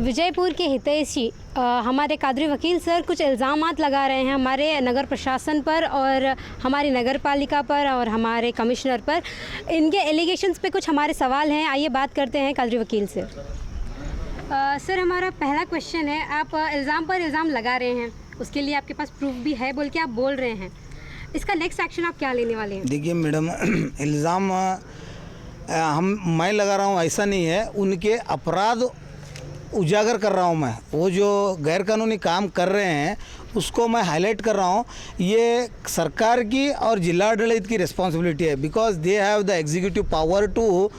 विजयपुर के हितैषी हमारे कादरी वकील सर कुछ इल्ज़ामात लगा रहे हैं हमारे नगर प्रशासन पर और हमारी नगर पालिका पर और हमारे कमिश्नर पर। इनके एलिगेशंस पे कुछ हमारे सवाल हैं, आइए बात करते हैं कादरी वकील से। सर हमारा पहला क्वेश्चन है, आप इल्ज़ाम पर इल्ज़ाम लगा रहे हैं, उसके लिए आपके पास प्रूफ भी है बोल के आप बोल रहे हैं, इसका नेक्स्ट एक्शन आप क्या लेने वाले हैं? देखिए मैडम, इल्ज़ाम मैं लगा रहा हूँ ऐसा नहीं है, उनके अपराध उजागर कर रहा हूँ मैं। वो जो गैरकानूनी काम कर रहे हैं उसको मैं हाईलाइट कर रहा हूँ। ये सरकार की और जिला अदालत की रिस्पॉन्सिबिलिटी है, because they have the executive power to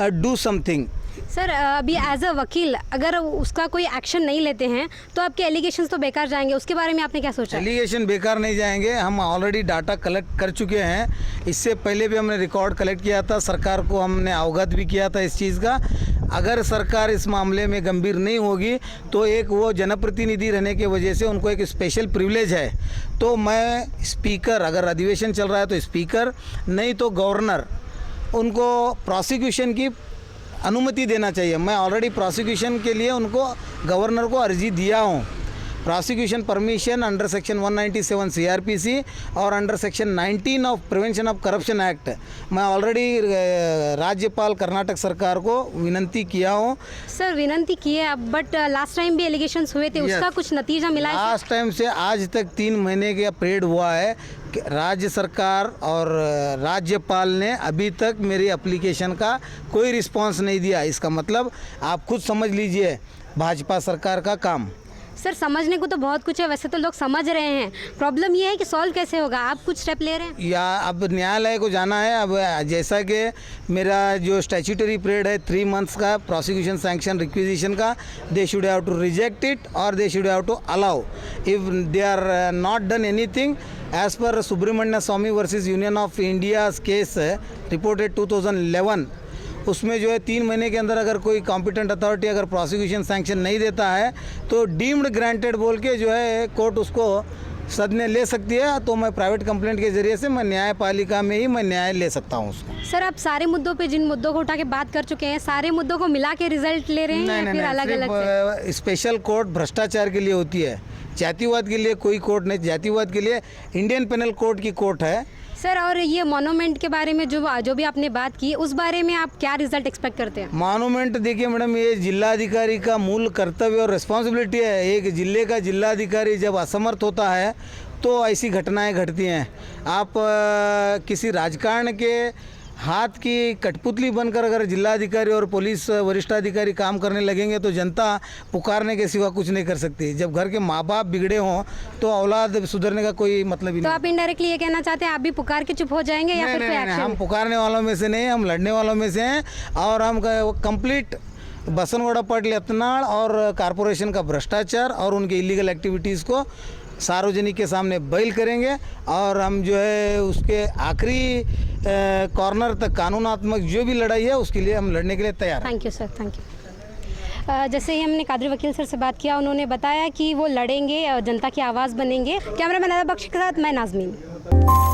do something. Sir अभी एज अ वकील अगर उसका कोई एक्शन नहीं लेते हैं तो आपके एलिगेशंस तो बेकार जाएंगे, उसके बारे में आपने क्या सोचा? एलिगेशन बेकार नहीं जाएंगे, हम ऑलरेडी डाटा कलेक्ट कर चुके हैं। इससे पहले भी हमने रिकॉर्ड कलेक्ट किया था, सरकार को हमने अवगत भी किया था इस चीज़ का। अगर सरकार इस मामले में गंभीर नहीं होगी तो एक वो जनप्रतिनिधि रहने की वजह से उनको एक स्पेशल प्रिविलेज है। तो मैं स्पीकर, अगर अधिवेशन चल रहा है तो स्पीकर, नहीं तो गवर्नर, उनको प्रोसिक्यूशन की अनुमति देना चाहिए। मैं ऑलरेडी प्रोसिक्यूशन के लिए उनको गवर्नर को अर्जी दिया हूँ। Prosecution permission under section 197 CRPC और under section 19 of prevention of corruption act मैं ऑलरेडी राज्यपाल कर्नाटक सरकार को विनंती किया हूँ। सर विनंती की है, बट लास्ट टाइम भी एलिगेशंस हुए थे, उसका कुछ नतीजा मिला है? लास्ट टाइम से आज तक 3 महीने का पीरियड हुआ है, राज्य सरकार और राज्यपाल ने अभी तक मेरी एप्लीकेशन का कोई रिस्पांस नहीं दिया। इसका मतलब आप खुद समझ लीजिए भाजपा सरकार का काम। सर समझने को तो बहुत कुछ है, वैसे तो लोग समझ रहे हैं, प्रॉब्लम ये है कि सॉल्व कैसे होगा? आप कुछ स्टेप ले रहे हैं या अब न्यायालय को जाना है? अब जैसा कि मेरा जो स्टैट्यूटरी पीरियड है 3 मंथ्स का प्रोसिक्यूशन सैंक्शन रिक्विजिशन का, they should have to reject it और they should have to allow. If they are not done anything as per Subramanya Swamy versus union of India case reported 2011, उसमें जो है 3 महीने के अंदर अगर कोई कॉम्पिटेंट अथॉरिटी अगर प्रोसिक्यूशन सैंक्शन नहीं देता है तो डीम्ड ग्रांटेड बोल के जो है कोर्ट उसको सदने ले सकती है। तो मैं प्राइवेट कंप्लेंट के जरिए से मैं न्यायपालिका में ही मैं न्याय ले सकता हूँ उसको। सर आप सारे मुद्दों पे, जिन मुद्दों को उठा के बात कर चुके हैं, सारे मुद्दों को मिला के रिजल्ट ले रहे हैं या फिर अलग अलग? स्पेशल कोर्ट भ्रष्टाचार के लिए होती है, जातिवाद के लिए कोई कोर्ट नहीं। जातिवाद के लिए इंडियन पेनल कोड की कोर्ट है। सर और ये मॉन्यूमेंट के बारे में जो भी आपने बात की, उस बारे में आप क्या रिजल्ट एक्सपेक्ट करते हैं? मॉन्यूमेंट देखिए मैडम, ये जिलाधिकारी का मूल कर्तव्य और रिस्पॉन्सिबिलिटी है। एक जिले का जिलाधिकारी जब असमर्थ होता है तो ऐसी घटनाएं घटती हैं। आप किसी राजकारण के हाथ की कठपुतली बनकर अगर जिलाधिकारी और पुलिस वरिष्ठाधिकारी काम करने लगेंगे तो जनता पुकारने के सिवा कुछ नहीं कर सकती। जब घर के माँ बाप बिगड़े हों तो औलाद सुधरने का कोई मतलब ही नहीं। तो आप इनडायरेक्टली ये कहना चाहते हैं आप भी पुकार के चुप हो जाएंगे या फिर कोई एक्शन? हम पुकारने वालों में से नहीं, हम लड़ने वालों में से हैं। और हम कंप्लीट बसनगौड़ा पाटिल यत्नाल और कारपोरेशन का भ्रष्टाचार और उनके इलीगल एक्टिविटीज़ को सार्वजनिक के सामने बैल करेंगे और हम जो है उसके आखिरी कॉर्नर तक कानूनात्मक जो भी लड़ाई है उसके लिए हम लड़ने के लिए तैयार हैं। Thank you sir, thank you. जैसे ही हमने कादरी वकील सर से बात किया, उन्होंने बताया कि वो लड़ेंगे और जनता की आवाज़ बनेंगे। कैमरामैन अदा बख्श के साथ मैं नाज़मीन।